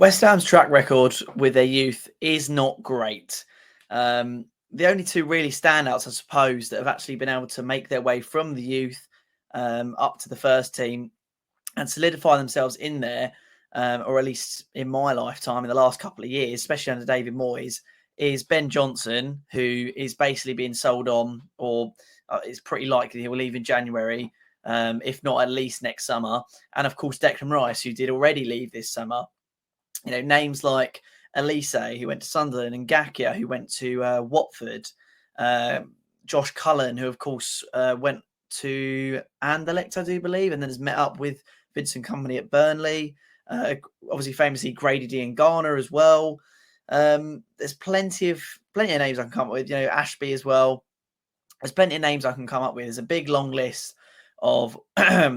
West Ham's track record with their youth is not great. The only two really standouts, I suppose, that have actually been able to make their way from the youth up to the first team and solidify themselves in there, or at least in my lifetime in the last couple of years, especially under David Moyes, is Ben Johnson, who is basically being sold on, or it's pretty likely he will leave in January, if not at least next summer. And of course, Declan Rice, who did already leave this summer. You know, names like Elise, who went to Sunderland, and Gakia, who went to Watford, uh, Josh Cullen, who of course went to Anderlecht, I do believe, and then has met up with Vincent Company at Burnley. Obviously, famously Grady D and Garner as well. There's plenty of names I can come up with. You know, Ashby as well. There's plenty of names I can come up with. There's a big long list of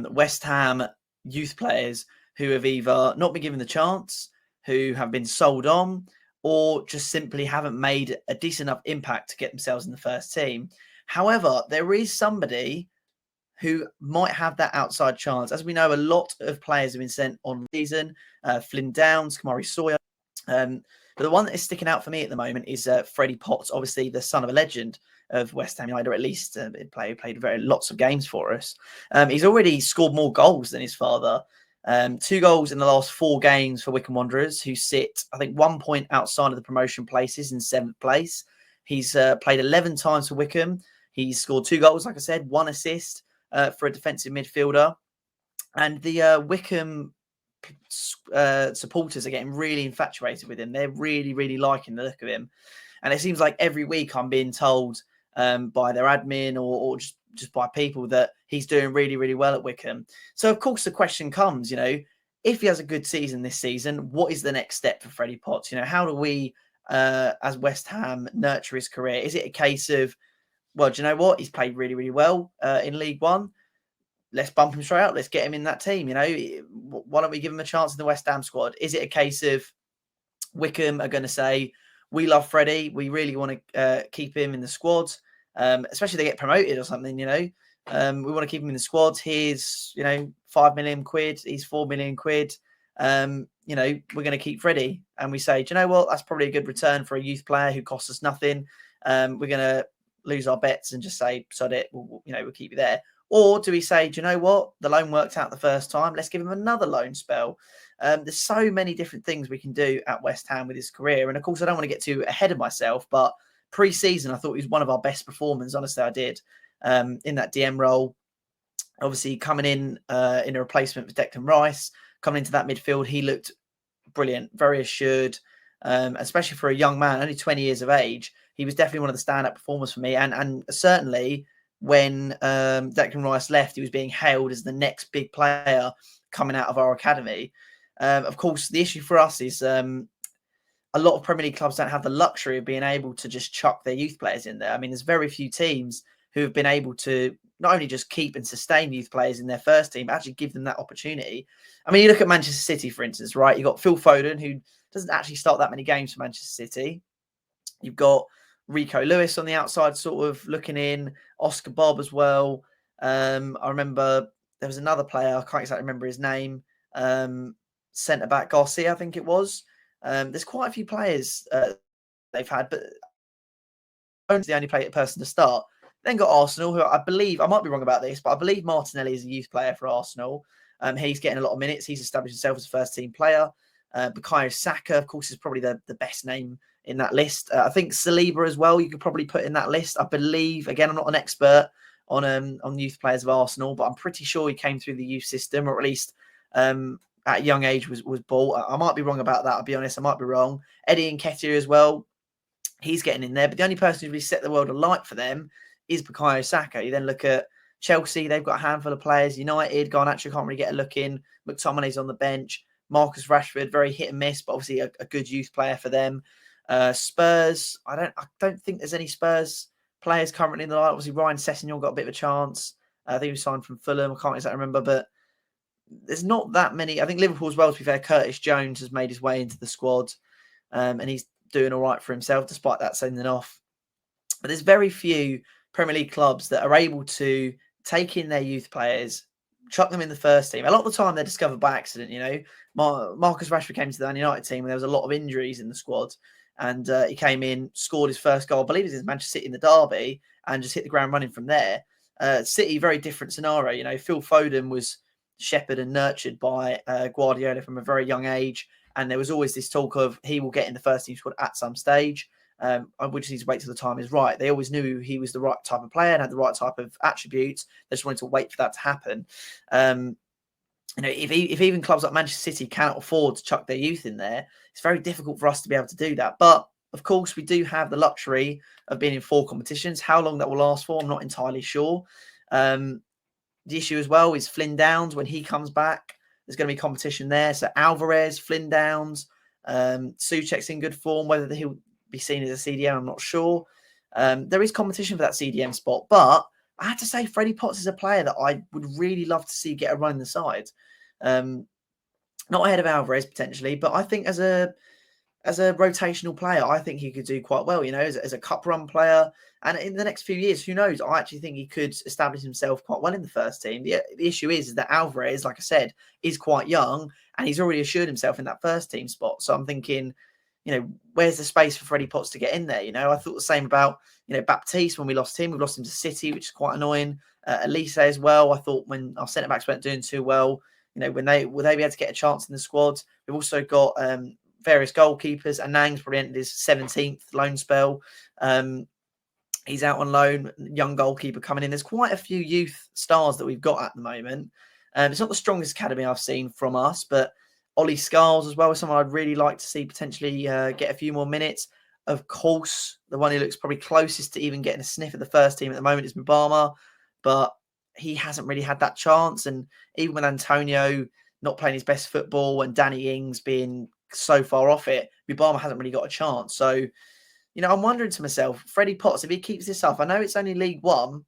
West Ham youth players who have either not been given the chance, who have been sold on, or just simply haven't made a decent enough impact to get themselves in the first team. However, there is somebody who might have that outside chance. As we know, a lot of players have been sent on season. Flynn Downs, Kamari Sawyer. But the one that is sticking out for me at the moment is Freddie Potts, obviously the son of a legend of West Ham United, or at least played lots of games for us. He's already scored more goals than his father. 2 goals in the last 4 games for Wycombe Wanderers, who sit, I think, 1 point outside of the promotion places in 7th place. He's played 11 times for Wycombe. He's scored 2 goals, like I said, 1 assist for a defensive midfielder. And the Wycombe supporters are getting really infatuated with him. They're really, really liking the look of him. And it seems like every week I'm being told by their admin or just by people that he's doing really, really well at Wycombe. So, of course, the question comes, you know, if he has a good season this season, what is the next step for Freddie Potts? You know, how do we, as West Ham, nurture his career? Is it a case of, well, do you know what? He's played really, really well in League One. Let's bump him straight up. Let's get him in that team. You know, why don't we give him a chance in the West Ham squad? Is it a case of Wycombe are going to say, we love Freddie, we really want to keep him in the squad, especially if they get promoted or something, you know. We want to keep him in the squad. Here's, you know, 5 million quid. He's 4 million quid. You know, we're going to keep Freddie. And we say, do you know what? That's probably a good return for a youth player who costs us nothing. We're going to lose our bets and just say, sod it, we'll keep you there. Or do we say, do you know what? The loan worked out the first time. Let's give him another loan spell. There's so many different things we can do at West Ham with his career. And of course, I don't want to get too ahead of myself, but pre-season, I thought he was one of our best performers. Honestly, I did. In that DM role, obviously coming in a replacement for Declan Rice, coming into that midfield, he looked brilliant, very assured, especially for a young man, only 20 years of age. He was definitely one of the standout performers for me. And certainly when Declan Rice left, he was being hailed as the next big player coming out of our academy. Of course, the issue for us is a lot of Premier League clubs don't have the luxury of being able to just chuck their youth players in there. I mean, there's very few teams who have been able to not only just keep and sustain youth players in their first team, but actually give them that opportunity. I mean, you look at Manchester City, for instance, right? You've got Phil Foden, who doesn't actually start that many games for Manchester City. You've got Rico Lewis on the outside, sort of looking in, Oscar Bob as well. I remember there was another player, I can't exactly remember his name, centre-back Garcia, I think it was. There's quite a few players they've had, but Owen's the only person to start. Then got Arsenal, who I believe, I might be wrong about this, but I believe Martinelli is a youth player for Arsenal. He's getting a lot of minutes. He's established himself as a first-team player. Bukayo Saka, of course, is probably the best name in that list. I think Saliba as well, you could probably put in that list. I believe, again, I'm not an expert on youth players of Arsenal, but I'm pretty sure he came through the youth system, or at least at a young age was bought. I might be wrong about that, I'll be honest, I might be wrong. Eddie Nketiah as well, he's getting in there, but the only person who really set the world alight for them is Bukayo Saka. You then look at Chelsea, they've got a handful of players. United, Garnacho can't really get a look in. McTominay's on the bench. Marcus Rashford, very hit and miss, but obviously a good youth player for them. Spurs, I don't think there's any Spurs players currently in the line. Obviously, Ryan Sessegnon got a bit of a chance. I think he was signed from Fulham. I can't exactly remember, but there's not that many. I think Liverpool as well, to be fair, Curtis Jones has made his way into the squad, and he's doing all right for himself, despite that sending off. But there's very few Premier League clubs that are able to take in their youth players, chuck them in the first team. A lot of the time they're discovered by accident, you know. Marcus Rashford came to the Man United team and there was a lot of injuries in the squad. And he came in, scored his first goal, I believe it was in Manchester City in the derby, and just hit the ground running from there. City, very different scenario. You know, Phil Foden was shepherded and nurtured by Guardiola from a very young age. And there was always this talk of he will get in the first team squad at some stage. We just need to wait till the time is right. They always knew he was the right type of player and had the right type of attributes. They just wanted to wait for that to happen. You know, if even clubs like Manchester City cannot afford to chuck their youth in there, it's very difficult for us to be able to do that. But of course, we do have the luxury of being in 4 competitions. How long that will last for, I'm not entirely sure. The issue as well is Flynn Downs. When he comes back, there's going to be competition there. So Alvarez, Flynn Downs, Souček's in good form. Whether he'll be seen as a CDM, I'm not sure. There is competition for that CDM spot, but I have to say Freddie Potts is a player that I would really love to see get a run in the side. Not ahead of Alvarez potentially, but I think as a rotational player, I think he could do quite well, you know, as a cup run player. And in the next few years, who knows? I actually think he could establish himself quite well in the first team. The issue is that Alvarez, like I said, is quite young and he's already assured himself in that first team spot. So I'm thinking, you know, where's the space for Freddie Potts to get in there? You know, I thought the same about, you know, Baptiste when we lost him. We've lost him to City, which is quite annoying. Elise as well. I thought when our centre-backs weren't doing too well, you know, will they be able to get a chance in the squad? We've also got various goalkeepers. Anang's probably entered his 17th loan spell. He's out on loan, young goalkeeper coming in. There's quite a few youth stars that we've got at the moment. It's not the strongest academy I've seen from us, but Ollie Scarles as well is someone I'd really like to see potentially get a few more minutes. Of course, the one who looks probably closest to even getting a sniff at the first team at the moment is Mbama, but he hasn't really had that chance. And even with Antonio not playing his best football and Danny Ings being so far off it, Mbama hasn't really got a chance. So, you know, I'm wondering to myself, Freddie Potts, if he keeps this up, I know it's only League One,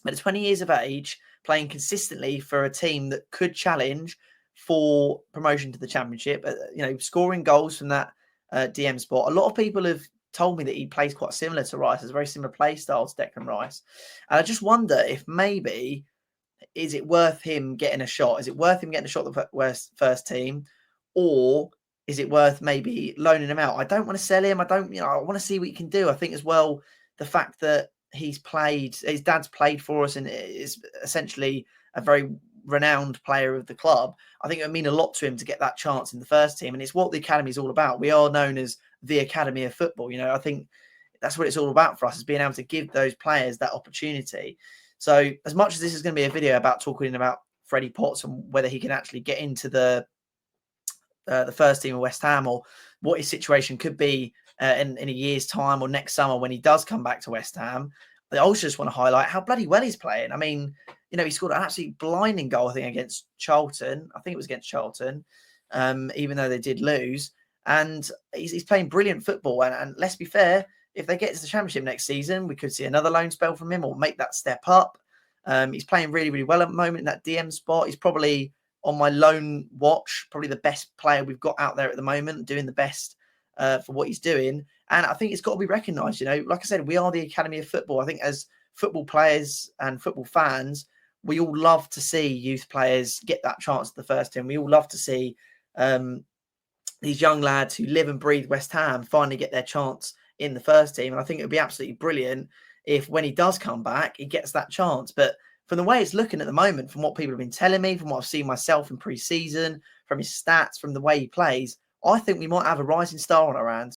but at 20 years of age, playing consistently for a team that could challenge for promotion to the Championship, you know, scoring goals from that DM spot. A lot of people have told me that he plays quite similar to Rice, has a very similar play style to Declan Rice. And I just wonder if maybe, is it worth him getting a shot? Is it worth him getting a shot at the first team? Or is it worth maybe loaning him out? I don't want to sell him. I want to see what he can do. I think as well, the fact that his dad's played for us and is essentially a very renowned player of the club, I think it would mean a lot to him to get that chance in the first team. And it's what the academy is all about. We are known as the Academy of Football. You know, I think that's what it's all about for us, is being able to give those players that opportunity. So as much as this is going to be a video about talking about Freddie Potts and whether he can actually get into the first team of West Ham, or what his situation could be in a year's time or next summer when he does come back to West Ham, I also just want to highlight how bloody well he's playing. I mean, you know, he scored an absolutely blinding goal, I think, against Charlton. I think it was against Charlton, even though they did lose. And he's playing brilliant football. And let's be fair, if they get to the Championship next season, we could see another loan spell from him or make that step up. He's playing really, really well at the moment in that DM spot. He's probably on my loan watch, probably the best player we've got out there at the moment, doing the best for what he's doing. And I think it's got to be recognised. You know, like I said, we are the Academy of Football. I think as football players and football fans, we all love to see youth players get that chance at the first team. We all love to see these young lads who live and breathe West Ham finally get their chance in the first team. And I think it would be absolutely brilliant if when he does come back, he gets that chance. But from the way it's looking at the moment, from what people have been telling me, from what I've seen myself in pre-season, from his stats, from the way he plays, I think we might have a rising star on our hands.